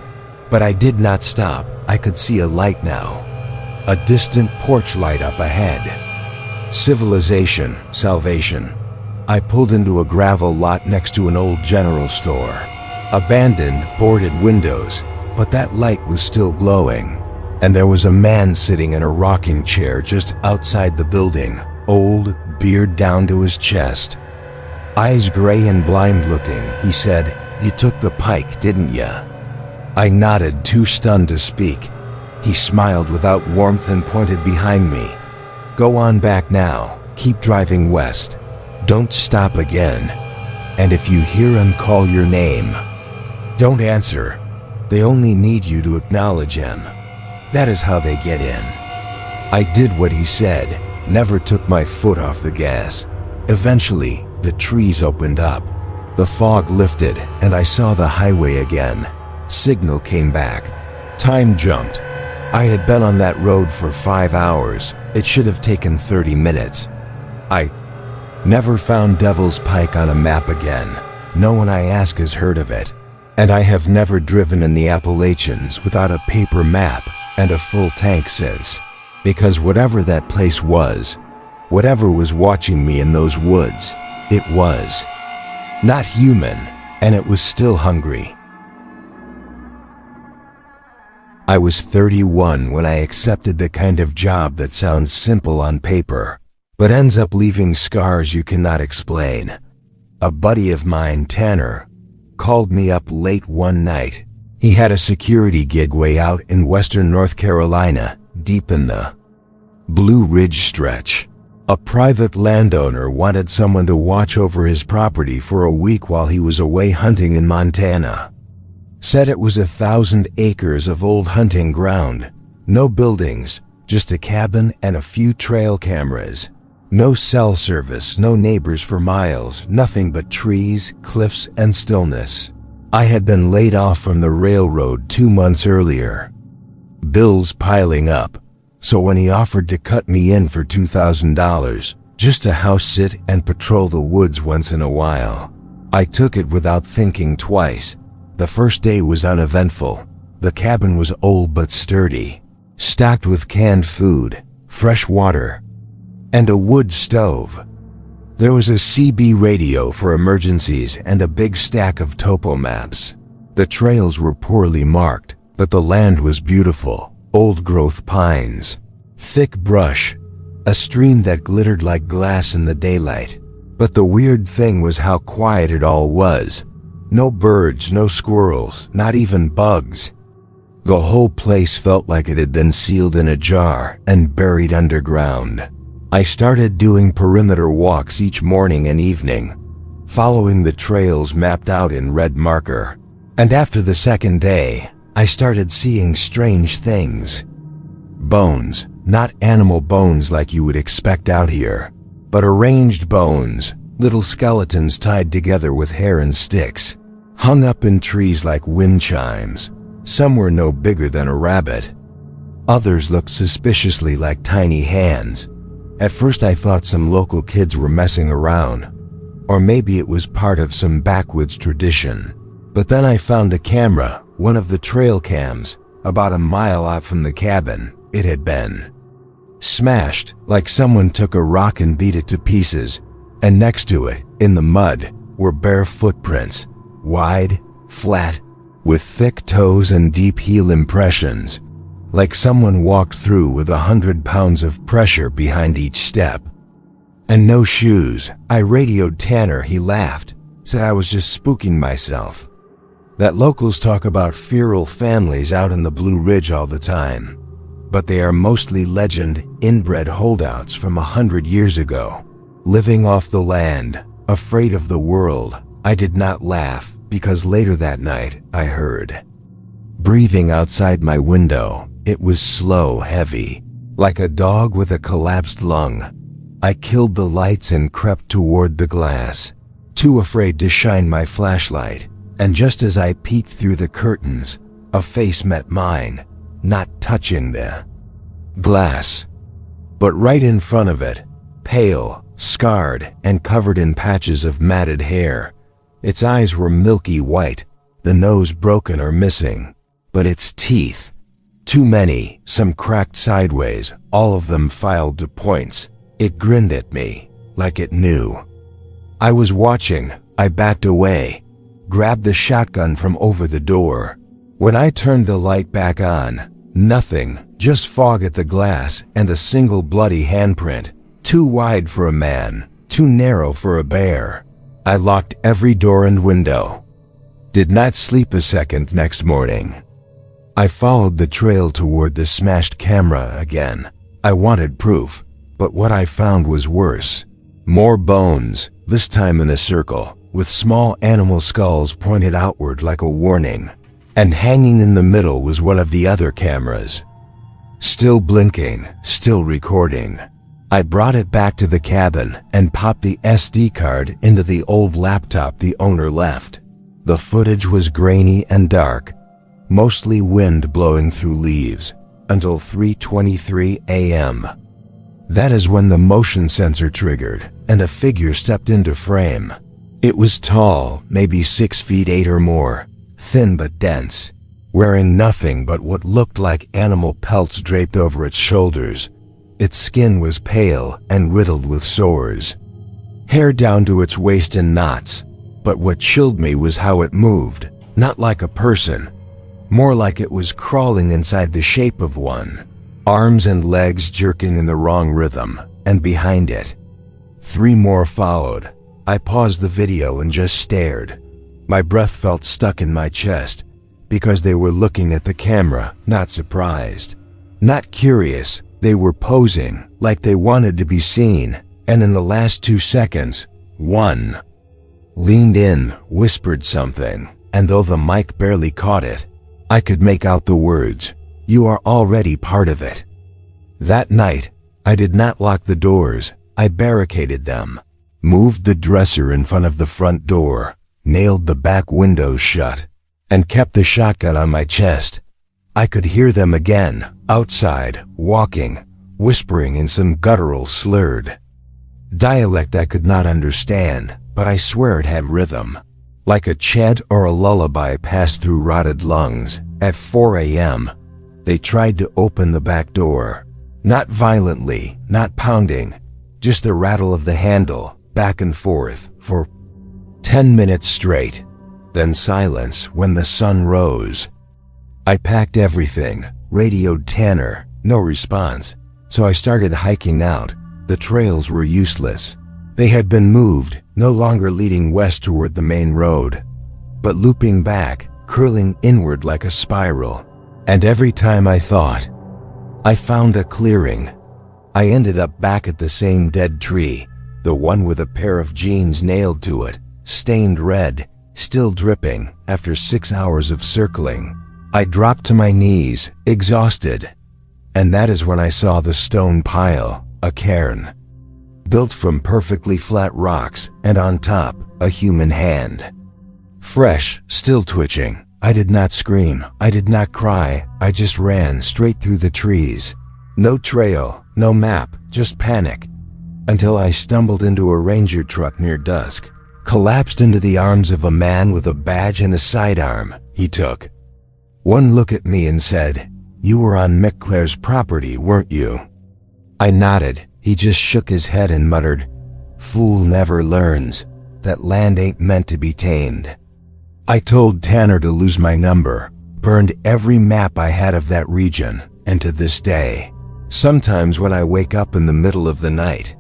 but I did not stop. I could see a light now. A distant porch light up ahead. Civilization, salvation. I pulled into a gravel lot next to an old general store. Abandoned, boarded windows, but that light was still glowing. And there was a man sitting in a rocking chair just outside the building, old, beard down to his chest. Eyes gray and blind looking, he said, "You took the pike, didn't ya?" I nodded, too stunned to speak. He smiled without warmth and pointed behind me. Go on back now. Keep driving west. Don't stop again. And if you hear him call your name, don't answer. They only need you to acknowledge him. That is how they get in." I did what he said, never took my foot off the gas. Eventually, the trees opened up. The fog lifted, and I saw the highway again. Signal came back. Time jumped. I had been on that road for 5 hours. It should have taken 30 minutes. I never found Devil's Pike on a map again. No one I ask has heard of it. And I have never driven in the Appalachians without a paper map and a full tank since. Because whatever that place was, whatever was watching me in those woods, it was not human, and it was still hungry. I was 31 when I accepted the kind of job that sounds simple on paper, but ends up leaving scars you cannot explain. A buddy of mine, Tanner, called me up late one night. He had a security gig way out in western North Carolina, deep in the Blue Ridge stretch. A private landowner wanted someone to watch over his property for a week while he was away hunting in Montana. Said it was 1,000 acres of old hunting ground. No buildings, just a cabin and a few trail cameras. No cell service, no neighbors for miles, nothing but trees, cliffs, and stillness. I had been laid off from the railroad 2 months earlier. Bills piling up. So when he offered to cut me in for $2,000, just to house sit and patrol the woods once in a while, I took it without thinking twice. The first day was uneventful. The cabin was old but sturdy, stocked with canned food, fresh water, and a wood stove. There was a CB radio for emergencies and a big stack of topo maps. The trails were poorly marked, but the land was beautiful. Old-growth pines, thick brush, a stream that glittered like glass in the daylight. But the weird thing was how quiet it all was. No birds, no squirrels, not even bugs. The whole place felt like it had been sealed in a jar and buried underground. I started doing perimeter walks each morning and evening, following the trails mapped out in red marker. And after the second day, I started seeing strange things. Bones, not animal bones like you would expect out here, but arranged bones, little skeletons tied together with hair and sticks, hung up in trees like wind chimes. Some were no bigger than a rabbit. Others looked suspiciously like tiny hands. At first I thought some local kids were messing around, or maybe it was part of some backwoods tradition. But then I found a camera, one of the trail cams, about a mile out from the cabin. It had been smashed, like someone took a rock and beat it to pieces, and next to it, in the mud, were bare footprints, wide, flat, with thick toes and deep heel impressions, like someone walked through with 100 pounds of pressure behind each step. And no shoes. I radioed Tanner. He laughed, said I was just spooking myself. That locals talk about feral families out in the Blue Ridge all the time, but they are mostly legend, inbred holdouts from 100 years ago, living off the land, afraid of the world. I did not laugh, because later that night I heard breathing outside my window. It was slow, heavy, like a dog with a collapsed lung. I killed the lights and crept toward the glass, too afraid to shine my flashlight. And just as I peeked through the curtains, a face met mine, not touching the glass, but right in front of it, pale, scarred, and covered in patches of matted hair. Its eyes were milky white, the nose broken or missing, but its teeth, too many, some cracked sideways, all of them filed to points. It grinned at me, like it knew I was watching. I backed away, grabbed the shotgun from over the door. When I turned the light back on, nothing, just fog at the glass and a single bloody handprint, too wide for a man, too narrow for a bear. I locked every door and window. Did not sleep a second next morning. I followed the trail toward the smashed camera again. I wanted proof. But what I found was worse. More bones, this time in a circle, with small animal skulls pointed outward like a warning. And hanging in the middle was one of the other cameras. Still blinking, still recording. I brought it back to the cabin and popped the SD card into the old laptop the owner left. The footage was grainy and dark, mostly wind blowing through leaves, until 3:23 a.m. That is when the motion sensor triggered and a figure stepped into frame. It was tall, maybe 6 feet 8 or more, thin but dense, wearing nothing but what looked like animal pelts draped over its shoulders. Its skin was pale and riddled with sores. Hair down to its waist in knots, but what chilled me was how it moved, not like a person, more like it was crawling inside the shape of one. Arms and legs jerking in the wrong rhythm, and behind it, 3 more followed. I paused the video and just stared. My breath felt stuck in my chest, because they were looking at the camera, not surprised, not curious. They were posing like they wanted to be seen, and in the last 2 seconds, one leaned in, whispered something, and though the mic barely caught it, I could make out the words, "You are already part of it." That night, I did not lock the doors. I barricaded them, moved the dresser in front of the front door, nailed the back windows shut, and kept the shotgun on my chest. I could hear them again, outside, walking, whispering in some guttural, slurred dialect I could not understand, but I swear it had rhythm. Like a chant or a lullaby passed through rotted lungs. At 4 a.m., they tried to open the back door. Not violently, not pounding, just the rattle of the handle, back and forth, for 10 minutes straight. Then silence when the sun rose. I packed everything, radioed Tanner, no response, so I started hiking out. The trails were useless. They had been moved, no longer leading west toward the main road, but looping back, curling inward like a spiral. And every time I thought I found a clearing, I ended up back at the same dead tree, the one with a pair of jeans nailed to it, stained red, still dripping after 6 hours of circling. I dropped to my knees, exhausted, and that is when I saw the stone pile, a cairn, built from perfectly flat rocks, and on top, a human hand. Fresh, still twitching. I did not scream, I did not cry, I just ran straight through the trees. No trail, no map, just panic, until I stumbled into a ranger truck near dusk, collapsed into the arms of a man with a badge and a sidearm. He took one look at me and said, "You were on McClare's property, weren't you?" I nodded. He just shook his head and muttered, "Fool never learns. That land ain't meant to be tamed." I told Tanner to lose my number, burned every map I had of that region, and to this day, sometimes when I wake up in the middle of the night,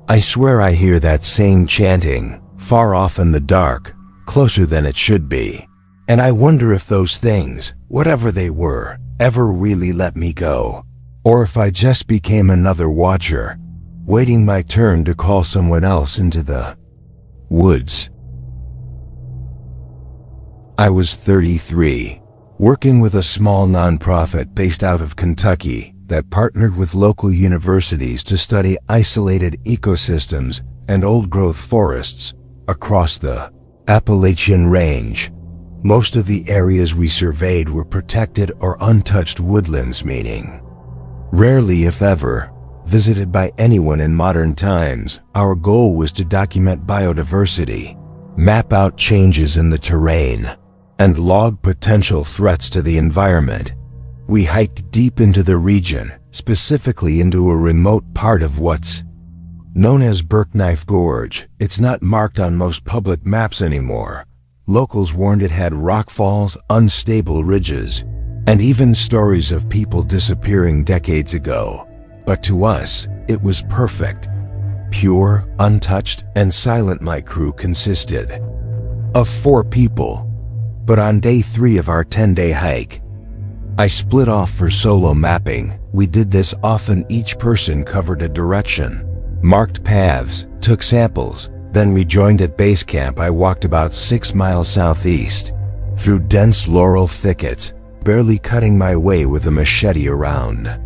I swear I hear that same chanting, far off in the dark, closer than it should be. And I wonder if those things, whatever they were, ever really let me go, or if I just became another watcher, waiting my turn to call someone else into the woods. I was 33, working with a small nonprofit based out of Kentucky that partnered with local universities to study isolated ecosystems and old-growth forests across the Appalachian range. Most of the areas we surveyed were protected or untouched woodlands, meaning rarely, if ever, visited by anyone in modern times. Our goal was to document biodiversity, map out changes in the terrain, and log potential threats to the environment. We hiked deep into the region, specifically into a remote part of what's known as Burknife Gorge. It's not marked on most public maps anymore. Locals warned it had rockfalls, unstable ridges, and even stories of people disappearing decades ago. But to us, it was perfect. Pure, untouched, and silent. My crew consisted of 4 people. But on day 3 of our 10-day hike, I split off for solo mapping, We did this often. Each person covered a direction, marked paths, took samples, then rejoined at base camp. I walked about 6 miles southeast, through dense laurel thickets, barely cutting my way with a machete around.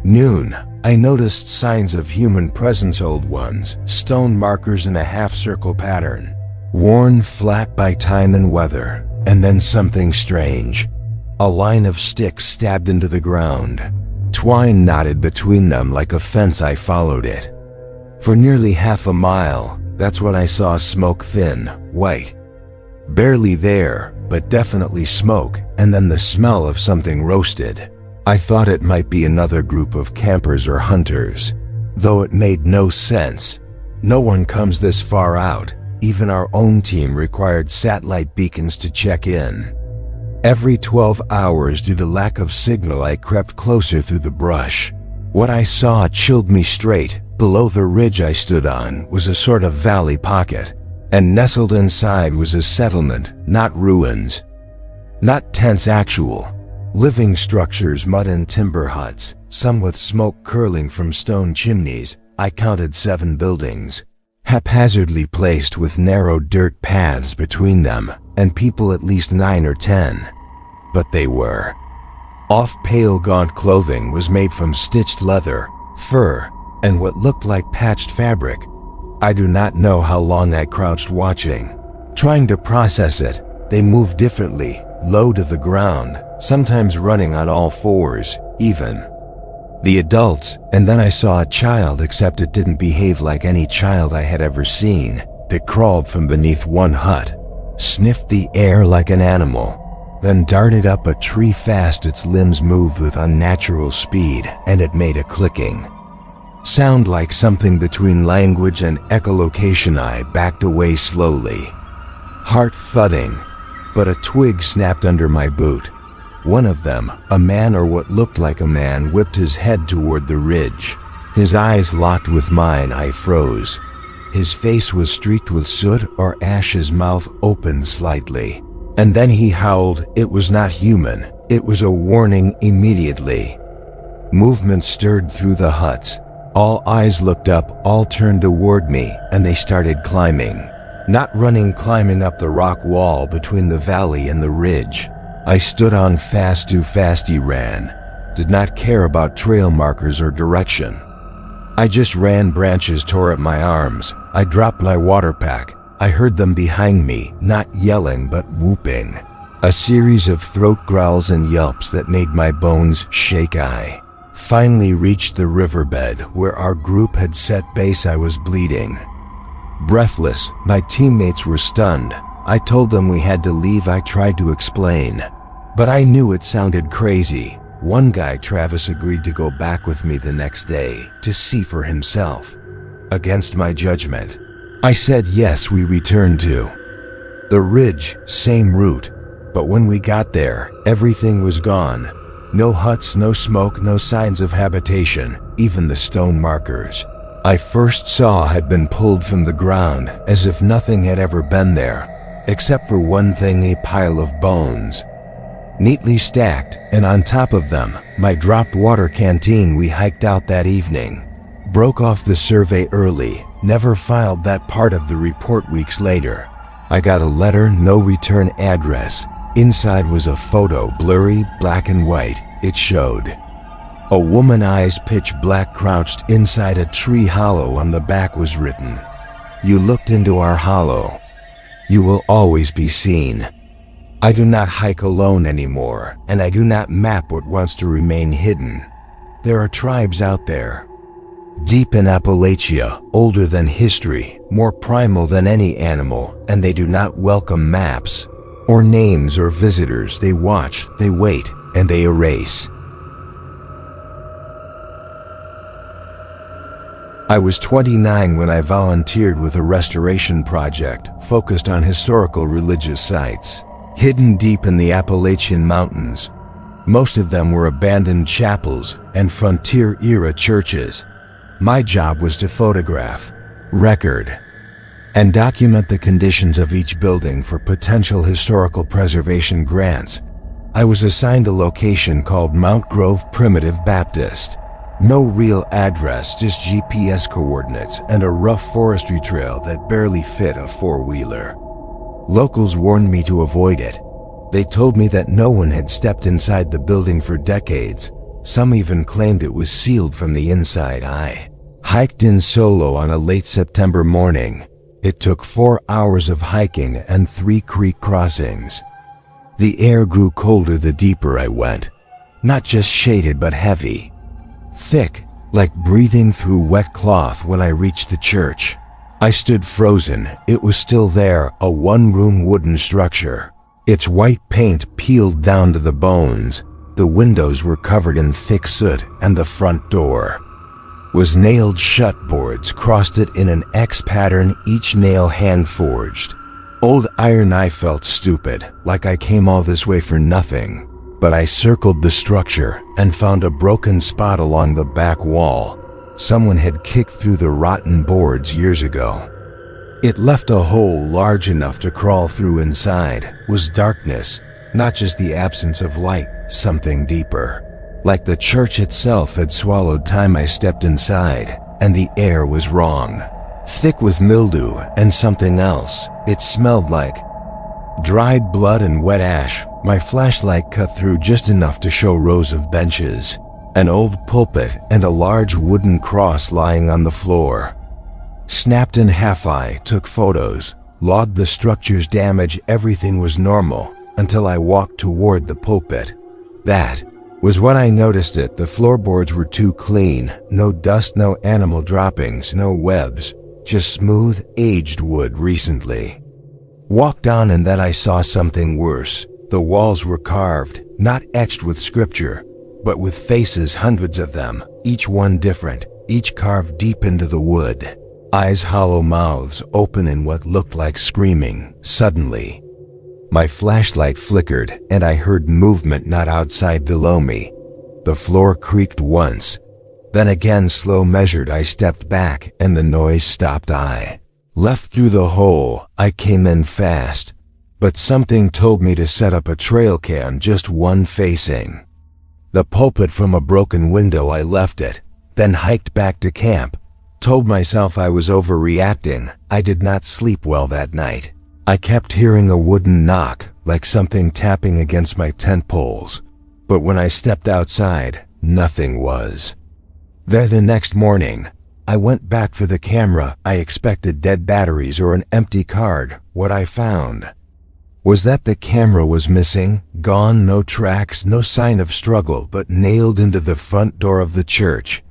Noon, I noticed signs of human presence, old ones, stone markers in a half-circle pattern, worn flat by time and weather, and then something strange. A line of sticks stabbed into the ground. Twine knotted between them like a fence. I followed it. For nearly half a mile, that's when I saw smoke, thin, white. Barely there, but definitely smoke, and then the smell of something roasted. I thought it might be another group of campers or hunters, though it made no sense. No one comes this far out. Even our own team required satellite beacons to check in. Every 12 hours, due to lack of signal, I crept closer through the brush. What I saw chilled me straight. Below the ridge I stood on was a sort of valley pocket, and nestled inside was a settlement, not ruins. Not tents, actual living structures, mud and timber huts, some with smoke curling from stone chimneys. I counted 7 buildings, haphazardly placed with narrow dirt paths between them, and people at least 9 or 10. But they were off. Pale, gaunt clothing was made from stitched leather, fur, and what looked like patched fabric. I do not know how long I crouched watching, trying to process it. They moved differently, low to the ground, sometimes running on all fours, even the adults. And then I saw a child, except it didn't behave like any child I had ever seen. It crawled from beneath one hut, sniffed the air like an animal, then darted up a tree fast. Its limbs moved with unnatural speed, and it made a clicking sound like something between language and echolocation. I backed away slowly, heart thudding, but a twig snapped under my boot. One of them, a man or what looked like a man, whipped his head toward the ridge. His eyes locked with mine. I froze. His face was streaked with soot or ash. His mouth opened slightly, and then he howled. It was not human. It was a warning. Immediately, movement stirred through the huts. All eyes looked up, all turned toward me, and they started climbing. Not running, climbing up the rock wall between the valley and the ridge. I stood on. Fast, too fast. He ran. Did not care about trail markers or direction. I just ran. Branches tore at my arms. I dropped my water pack. I heard them behind me, not yelling but whooping. A series of throat growls and yelps that made my bones shake. I finally reached the riverbed where our group had set base. I was bleeding, breathless. My teammates were stunned. I told them we had to leave. I tried to explain, but I knew it sounded crazy. One guy, Travis, agreed to go back with me the next day to see for himself. Against my judgment, I said yes. We returned to the ridge, same route, but when we got there, everything was gone. No huts, no smoke, no signs of habitation. Even the stone markers I first saw had been pulled from the ground, as if nothing had ever been there, except for one thing: a pile of bones, neatly stacked, and on top of them, my dropped water canteen. We hiked out that evening. Broke off the survey early, never filed that part of the report. Weeks later, I got a letter, no return address. Inside was a photo, blurry, black and white. It showed a woman, eyes pitch black, crouched inside a tree hollow. On the back was written, "You looked into our hollow. You will always be seen." I do not hike alone anymore, and I do not map what wants to remain hidden. There are tribes out there, deep in Appalachia, older than history, more primal than any animal, and they do not welcome maps or names or visitors. They watch, they wait, and they erase. I was 29 when I volunteered with a restoration project focused on historical religious sites, hidden deep in the Appalachian mountains. Most of them were abandoned chapels and frontier-era churches. My job was to photograph, record, and document the conditions of each building for potential historical preservation grants. I was assigned a location called Mount Grove Primitive Baptist. No real address, just GPS coordinates and a rough forestry trail that barely fit a four-wheeler. Locals warned me to avoid it. They told me that no one had stepped inside the building for decades. Some even claimed it was sealed from the inside. I hiked in solo on a late September morning. It took 4 hours of hiking and 3 creek crossings. The air grew colder the deeper I went. Not just shaded but heavy. Thick, like breathing through wet cloth when I reached the church. I stood frozen. It was still there, a one-room wooden structure. Its white paint peeled down to the bones. The windows were covered in thick soot, and the front door was nailed shut. Boards crossed it in an X pattern, each nail hand-forged. Old iron. I felt stupid, like I came all this way for nothing. But I circled the structure and found a broken spot along the back wall. Someone had kicked through the rotten boards years ago. It left a hole large enough to crawl through. Inside was darkness, not just the absence of light, something deeper. Like the church itself had swallowed time. I stepped inside, and the air was wrong. Thick with mildew and something else. It smelled like dried blood and wet ash. My flashlight cut through just enough to show rows of benches, an old pulpit, and a large wooden cross lying on the floor. Snapped in half. I took photos, logged the structure's damage. Everything was normal until I walked toward the pulpit. That was when I noticed it. The floorboards were too clean. No dust, no animal droppings, no webs, just smooth, aged wood recently. Walked on, and then I saw something worse. The walls were carved, not etched with scripture, but with faces, hundreds of them, each one different, each carved deep into the wood. Eyes hollow, mouths open in what looked like screaming. Suddenly, my flashlight flickered, and I heard movement not outside, below me. The floor creaked once, then again, slow, measured. I stepped back, and the noise stopped. I left through the hole. I came in fast, but something told me to set up a trail cam, just one facing the pulpit from a broken window. I left it, then hiked back to camp. Told myself I was overreacting. I did not sleep well that night. I kept hearing a wooden knock, like something tapping against my tent poles. But when I stepped outside, nothing was there. The next morning, I went back for the camera. I expected dead batteries or an empty card. What I found was that the camera was missing, gone, no tracks, no sign of struggle, but nailed into the front door of the church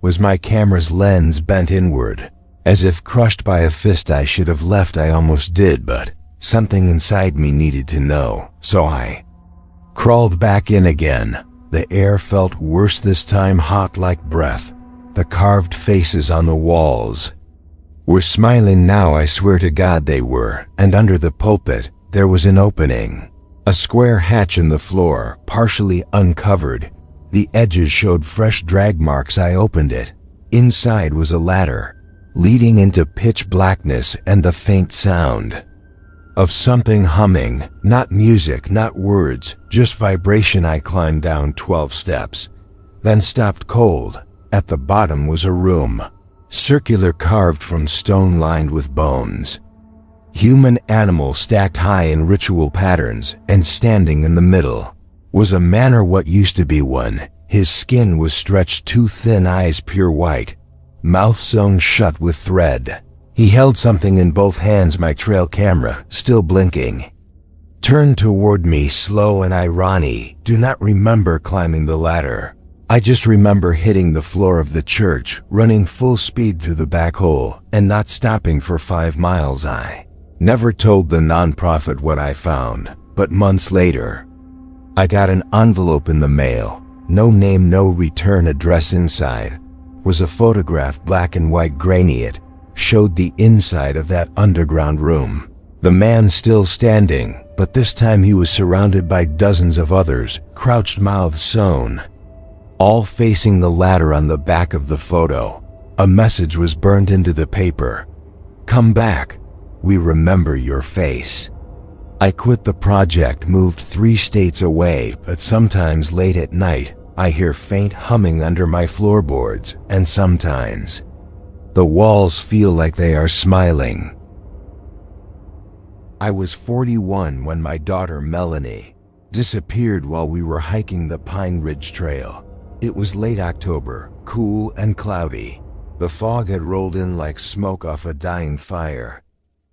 was my camera's lens, bent inward, as if crushed by a fist. I should have left. I almost did, but something inside me needed to know, so I crawled back in again. The air felt worse this time, hot like breath. The carved faces on the walls were smiling now. I swear to God they were. And under the pulpit, there was an opening. A square hatch in the floor, partially uncovered. The edges showed fresh drag marks. I opened it. Inside was a ladder, leading into pitch blackness and the faint sound of something humming. Not music, not words, just vibration. I climbed down 12 steps, then stopped cold. At the bottom was a room, circular, carved from stone, lined with bones. Human, animal stacked high in ritual patterns, and standing in the middle was a man, or what used to be one. His skin was stretched too thin, eyes pure white, mouth sewn shut with thread. He held something in both hands, my trail camera, still blinking. Turned toward me, slow and irony. Do not remember climbing the ladder. I just remember hitting the floor of the church, running full speed through the back hole, and not stopping for 5 miles. I never told the nonprofit what I found, but months later, I got an envelope in the mail. No name, no return address. Inside was a photograph, black and white, grainy. It showed the inside of that underground room. The man still standing, but this time he was surrounded by dozens of others, crouched, mouths sewn, all facing the ladder. On the back of the photo, a message was burned into the paper. "Come back. We remember your face." I quit the project, moved 3 states away, but sometimes late at night, I hear faint humming under my floorboards, and sometimes the walls feel like they are smiling. I was 41 when my daughter Melanie disappeared while we were hiking the Pine Ridge Trail. It was late October, cool and cloudy. The fog had rolled in like smoke off a dying fire.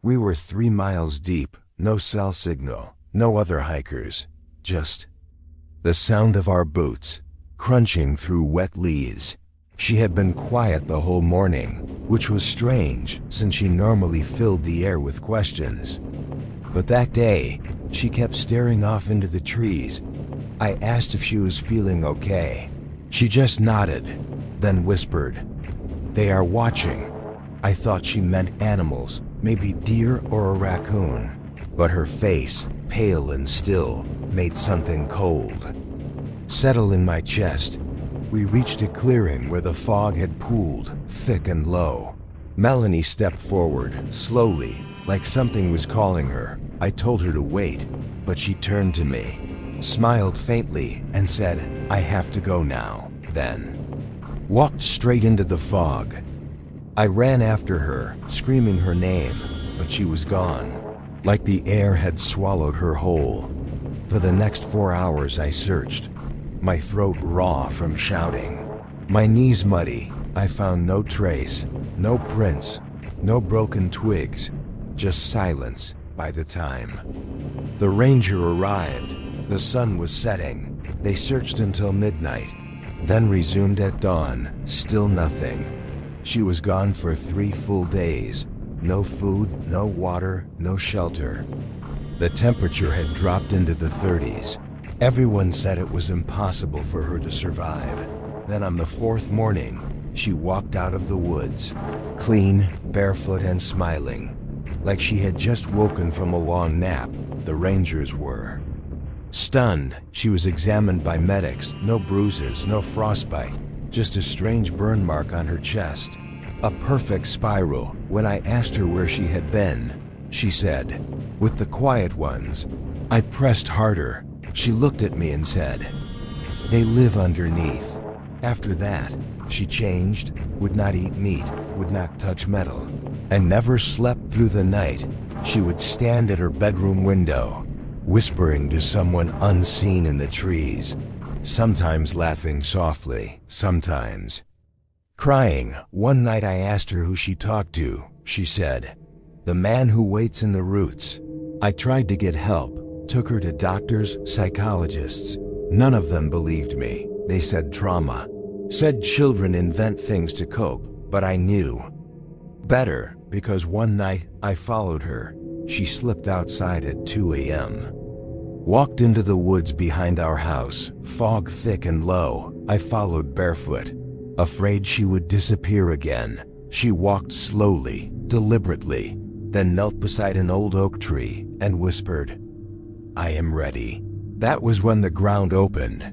We were 3 miles deep, no cell signal, no other hikers, just the sound of our boots crunching through wet leaves. She had been quiet the whole morning, which was strange since she normally filled the air with questions. But that day, she kept staring off into the trees. I asked if she was feeling okay. She just nodded, then whispered, "They are watching." I thought she meant animals, maybe deer or a raccoon, but her face, pale and still, made something cold settle in my chest. We reached a clearing where the fog had pooled, thick and low. Melanie stepped forward, slowly, like something was calling her. I told her to wait, but she turned to me, smiled faintly, and said, "I have to go now," then walked straight into the fog. I ran after her, screaming her name, but she was gone, like the air had swallowed her whole. For the next 4 hours I searched, my throat raw from shouting, my knees muddy. I found no trace, no prints, no broken twigs, just silence. By the time the ranger arrived, the sun was setting. They searched until midnight, then resumed at dawn, still nothing. She was gone for 3 full days. No food, no water, no shelter. The temperature had dropped into the 30s. Everyone said it was impossible for her to survive. Then on the 4th morning, she walked out of the woods, clean, barefoot and smiling, like she had just woken from a long nap. The rangers were stunned. She was examined by medics. No bruises, no frostbite, just a strange burn mark on her chest. A perfect spiral. When I asked her where she had been, she said, "With the quiet ones." I pressed harder. She looked at me and said, "They live underneath." After that, she changed, would not eat meat, would not touch metal, and never slept through the night. She would stand at her bedroom window, whispering to someone unseen in the trees, sometimes laughing softly, sometimes crying. One night I asked her who she talked to. She said, "The man who waits in the roots." I tried to get help, took her to doctors, psychologists. None of them believed me. They said trauma, said children invent things to cope, but I knew better, because one night I followed her. She slipped outside at 2 a.m. Walked into the woods behind our house, fog thick and low. I followed barefoot, afraid she would disappear again. She walked slowly, deliberately, then knelt beside an old oak tree and whispered, "I am ready." That was when the ground opened.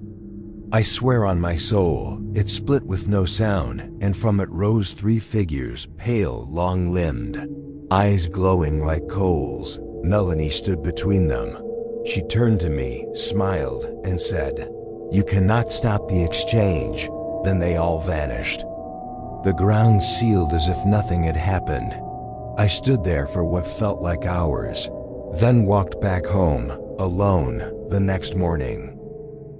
I swear on my soul, it split with no sound, and from it rose 3 figures, pale, long-limbed, eyes glowing like coals. Melanie stood between them. She turned to me, smiled, and said, "You cannot stop the exchange." Then they all vanished. The ground sealed as if nothing had happened. I stood there for what felt like hours, then walked back home, alone, the next morning.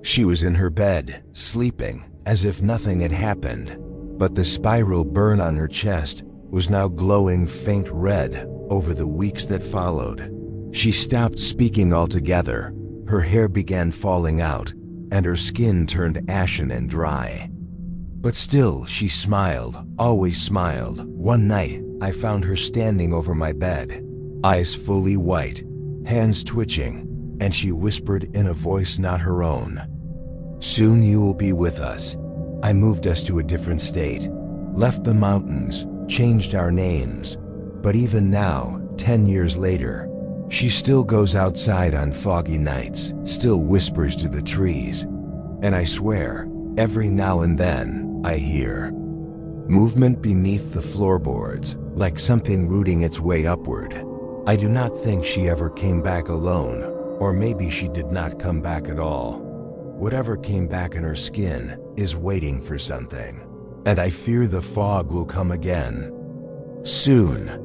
She was in her bed, sleeping, as if nothing had happened, but the spiral burn on her chest was now glowing faint red over the weeks that followed. She stopped speaking altogether. Her hair began falling out, and her skin turned ashen and dry. But still, she smiled, always smiled. One night, I found her standing over my bed, eyes fully white, hands twitching, and she whispered in a voice not her own, "Soon you will be with us." I moved us to a different state, left the mountains, changed our names. But even now, 10 years later, she still goes outside on foggy nights, still whispers to the trees. And I swear, every now and then, I hear movement beneath the floorboards, like something rooting its way upward. I do not think she ever came back alone, or maybe she did not come back at all. Whatever came back in her skin is waiting for something, and I fear the fog will come again soon.